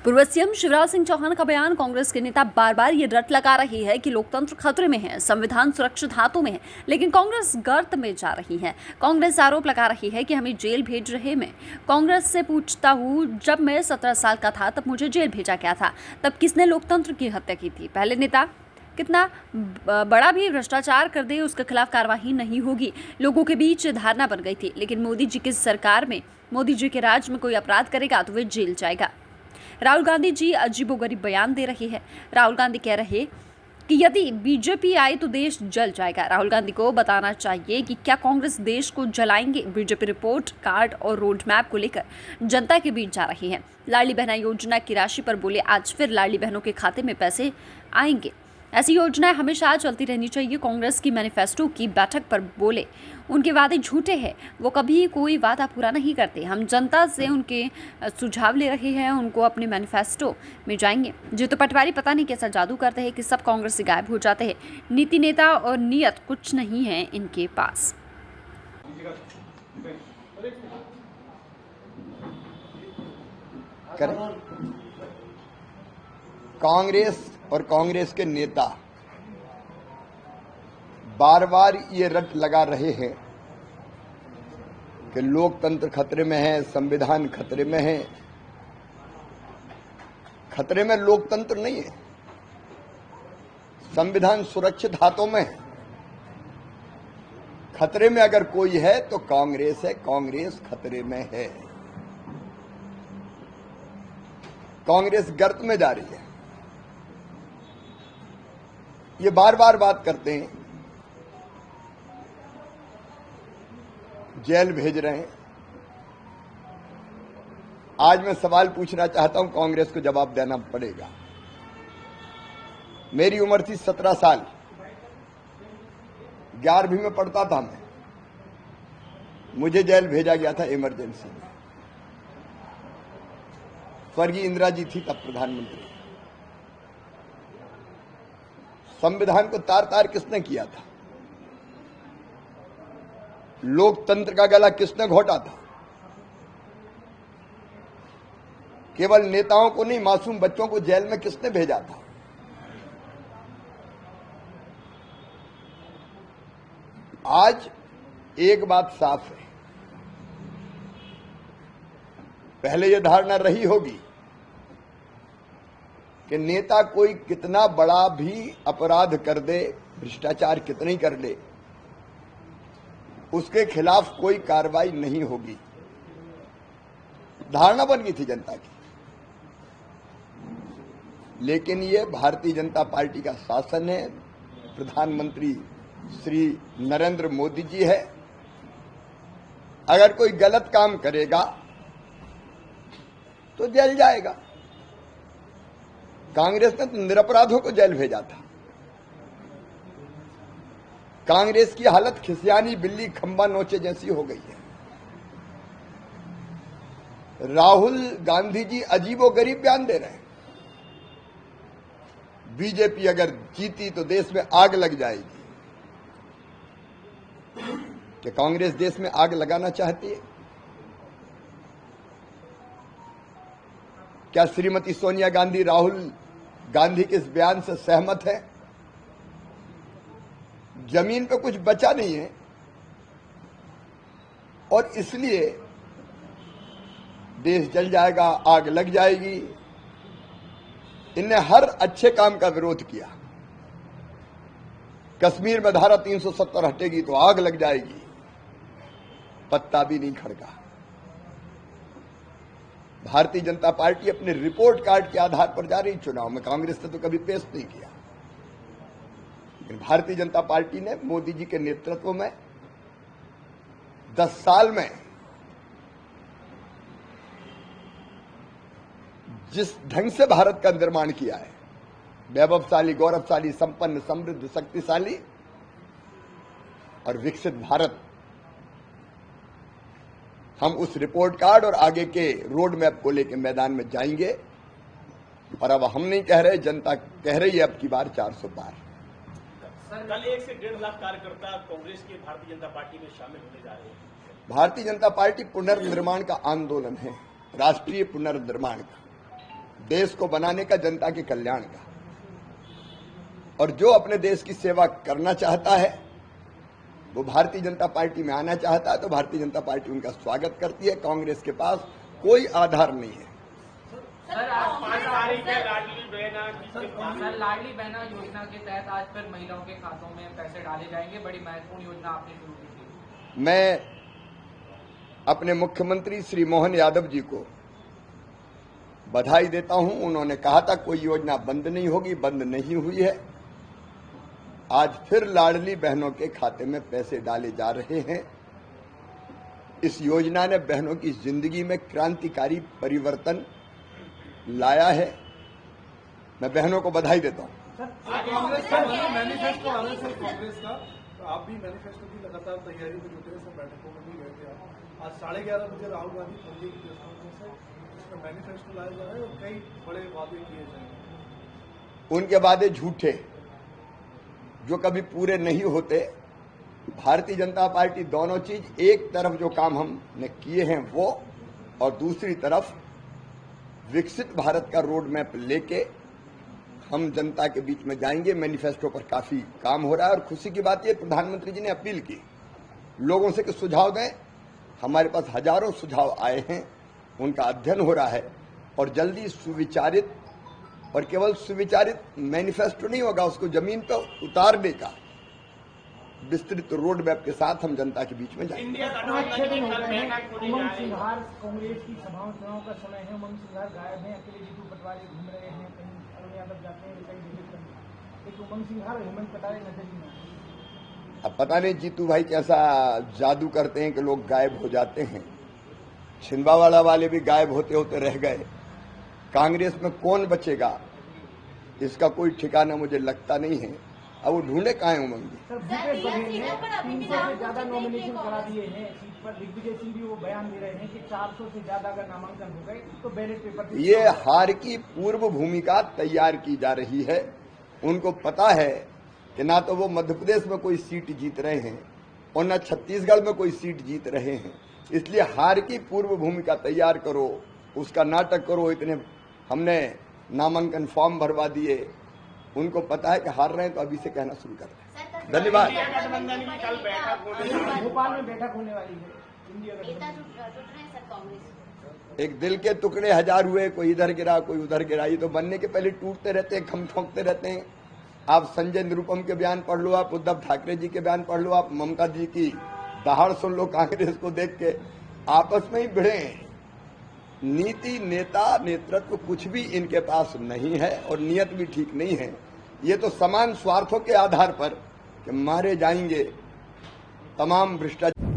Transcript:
पूर्व सीएम शिवराज सिंह चौहान का बयान। कांग्रेस के नेता बार बार ये रट लगा रही है कि लोकतंत्र खतरे में है, संविधान सुरक्षित हाथों में है, लेकिन कांग्रेस गर्त में जा रही है। कांग्रेस आरोप लगा रही है कि हमें जेल भेज रहे। मैं कांग्रेस से पूछता हूँ, जब मैं 17 साल का था तब मुझे जेल भेजा गया था, तब किसने लोकतंत्र की हत्या की थी? पहले नेता कितना बड़ा भी भ्रष्टाचार कर दे, उसके खिलाफ कार्रवाई नहीं होगी। लोगों के बीच धारणा बन गई थी, लेकिन मोदी जी की सरकार में, मोदी जी के राज में कोई अपराध करेगा तो वे जेल जाएगा। राहुल गांधी जी अजीबोगरीब बयान दे रहे हैं। राहुल गांधी कह रहे कि यदि बीजेपी आई तो देश जल जाएगा। राहुल गांधी को बताना चाहिए कि क्या कांग्रेस देश को जलाएंगे? बीजेपी रिपोर्ट कार्ड और रोड मैप को लेकर जनता के बीच जा रही है। लाडली बहना योजना की राशि पर बोले, आज फिर लाडली बहनों के खाते में पैसे आएंगे। ऐसी योजनाएं हमेशा चलती रहनी चाहिए। कांग्रेस की मैनिफेस्टो की बैठक पर बोले, उनके वादे झूठे हैं, वो कभी कोई वादा पूरा नहीं करते। हम जनता से उनके सुझाव ले रहे हैं, उनको अपने मैनिफेस्टो में जाएंगे। जीतू पटवारी पता नहीं कैसा जादू करते हैं कि सब कांग्रेस से गायब हो जाते हैं। नीति नेता और नियत कुछ नहीं है इनके पास। कांग्रेस और कांग्रेस के नेता बार बार ये रट लगा रहे हैं कि लोकतंत्र खतरे में है, संविधान खतरे में है। खतरे में लोकतंत्र नहीं है, संविधान सुरक्षित हाथों में है। खतरे में अगर कोई है तो कांग्रेस है, कांग्रेस खतरे में है। कांग्रेस गर्त में जा रही है। ये बार बार बात करते हैं, जेल भेज रहे हैं। आज मैं सवाल पूछना चाहता हूं, कांग्रेस को जवाब देना पड़ेगा। मेरी उम्र थी 17 साल, 11वीं में पढ़ता था मैं, मुझे जेल भेजा गया था इमरजेंसी में। स्वर्गीय इंदिरा जी थी तब प्रधानमंत्री। संविधान को तार तार किसने किया था? लोकतंत्र का गला किसने घोटा था? केवल नेताओं को नहीं, मासूम बच्चों को जेल में किसने भेजा था? आज एक बात साफ है, पहले यह धारणा रही होगी कि नेता कोई कितना बड़ा भी अपराध कर दे, भ्रष्टाचार कितना ही कर ले, उसके खिलाफ कोई कार्रवाई नहीं होगी। धारणा बन गई थी जनता की। लेकिन ये भारतीय जनता पार्टी का शासन है, प्रधानमंत्री श्री नरेंद्र मोदी जी है। अगर कोई गलत काम करेगा तो जेल जाएगा। कांग्रेस ने तो निरपराधों को जेल भेजा था। कांग्रेस की हालत खिसियानी बिल्ली खंबा नोचे जैसी हो गई है। राहुल गांधी जी अजीबोगरीब बयान दे रहे हैं। बीजेपी अगर जीती तो देश में आग लग जाएगी। क्या कांग्रेस देश में आग लगाना चाहती है? क्या श्रीमती सोनिया गांधी राहुल गांधी के इस बयान से सहमत है? जमीन पे कुछ बचा नहीं है और इसलिए देश जल जाएगा, आग लग जाएगी। इनने हर अच्छे काम का विरोध किया। कश्मीर में धारा 370 हटेगी तो आग लग जाएगी, पत्ता भी नहीं खड़का। भारतीय जनता पार्टी अपने रिपोर्ट कार्ड के आधार पर जा रही चुनाव में, कांग्रेस ने तो कभी पेश नहीं किया। लेकिन भारतीय जनता पार्टी ने मोदी जी के नेतृत्व में 10 साल में जिस ढंग से भारत का निर्माण किया है, वैभवशाली, गौरवशाली, संपन्न, समृद्ध, शक्तिशाली और विकसित भारत, हम उस रिपोर्ट कार्ड और आगे के रोड मैप को लेकर मैदान में जाएंगे। और अब हम नहीं कह रहे, जनता कह रही है अब की बार 400 पार। कल 1 से 1.5 लाख कार्यकर्ता कांग्रेस के भारतीय जनता पार्टी में शामिल होने जा रहे हैं। भारतीय जनता पार्टी पुनर्निर्माण का आंदोलन है, राष्ट्रीय पुनर्निर्माण का। देश को बनाने का, जनता के कल्याण का। और जो अपने देश की सेवा करना चाहता है, वो भारतीय जनता पार्टी में आना चाहता है, तो भारतीय जनता पार्टी उनका स्वागत करती है। कांग्रेस के पास कोई आधार नहीं है। सर, आज 5 तारीख है लाडली बहना की। सर, लाडली बहना योजना के तहत आज फिर महिलाओं के खातों में पैसे डाले जाएंगे। बड़ी महत्वपूर्ण योजना आपने शुरू की थी। मैं अपने मुख्यमंत्री श्री मोहन यादव जी को बधाई देता हूं। उन्होंने कहा था कोई योजना बंद नहीं होगी, बंद नहीं हुई है। आज फिर लाडली बहनों के खाते में पैसे डाले जा रहे हैं। इस योजना ने बहनों की जिंदगी में क्रांतिकारी परिवर्तन लाया है। मैं बहनों को बधाई देता हूं। कांग्रेस का मैनिफेस्टो आ रहा है सर, कांग्रेस का, तो आप भी मैनिफेस्टो की लगातार तैयारी में जुटे हैं। सब बैठकों में भी गए थे आप। आज 11:30 बजे राहुल गांधी दिल्ली की प्रेस कॉन्फ्रेंस है, उसमें मैनिफेस्टो लाया जा रहा है और कई बड़े वादे किए जाएंगे। उनके वादे झूठे, जो कभी पूरे नहीं होते। भारतीय जनता पार्टी दोनों चीज, एक तरफ जो काम हमने किए हैं वो, और दूसरी तरफ विकसित भारत का रोड मैप लेके हम जनता के बीच में जाएंगे। मैनिफेस्टो पर काफी काम हो रहा है और खुशी की बात यह, प्रधानमंत्री जी ने अपील की लोगों से कि सुझाव दें। हमारे पास हजारों सुझाव आए हैं, उनका अध्ययन हो रहा है और जल्दी सुविचारित, और केवल सुविचारित मैनिफेस्टो नहीं होगा, उसको जमीन पर उतारने का विस्तृत रोड मैप के साथ हम जनता के बीच में जाएंगे। इंडिया उमंग सिंघार कांग्रेस की सभाओं चुनाव का समय है। उमंग सिंघार गायब हैं, अकेले जीतू पटवारी घूम रहे हैं, कहीं अरुण यादव जाते हैं, कहीं विजिट करते हैं। एक उमंग सिंघार और हेमंत कटारे नजर ही नहीं। अब पता नहीं जीतू भाई कैसा जादू करते हैं कि लोग गायब हो जाते हैं। छिंदवाड़ा वाले भी गायब होते होते रह गए। कांग्रेस में कौन बचेगा इसका कोई ठिकाना मुझे लगता नहीं है। अब वो ढूंढे कहाँ है उमंग जी। सर, भूपेश बघेल ने 300 से ज्यादा नॉमिनेशन करा दिए हैं सीट पर। दिग्विजय सिंह भी वो बयान दे रहे हैं कि 400 से ज्यादा अगर नामांकन हो गए तो बैलेट पेपर। ये हार की पूर्व भूमिका तैयार की जा रही है। उनको पता है कि ना तो वो मध्य प्रदेश में कोई सीट जीत रहे हैं और न छत्तीसगढ़ में कोई सीट जीत रहे हैं। इसलिए हार की पूर्व भूमिका तैयार करो, उसका नाटक करो। इतने हमने नामांकन फॉर्म भरवा दिए, उनको पता है कि हार रहे हैं, तो अभी से कहना शुरू कर दें। धन्यवाद। गठबंधन की कल बैठक होने भोपाल में बैठक होने वाली है। इंडिया एक दिल के टुकड़े हजार हुए, कोई इधर गिरा कोई उधर गिरा। ये तो बनने के पहले टूटते रहते हैं, खम ठोंकते रहते हैं। आप संजय निरुपम के बयान पढ़ लो, आप उद्धव ठाकरे जी के बयान पढ़ लो, आप ममता जी की दहाड़ सुन लो कांग्रेस को देख के। आपस में ही भिड़े हैं। नीति, नेता, नेतृत्व कुछ भी इनके पास नहीं है और नियत भी ठीक नहीं है। ये तो समान स्वार्थों के आधार पर कि मारे जाएंगे तमाम भ्रष्टाचार।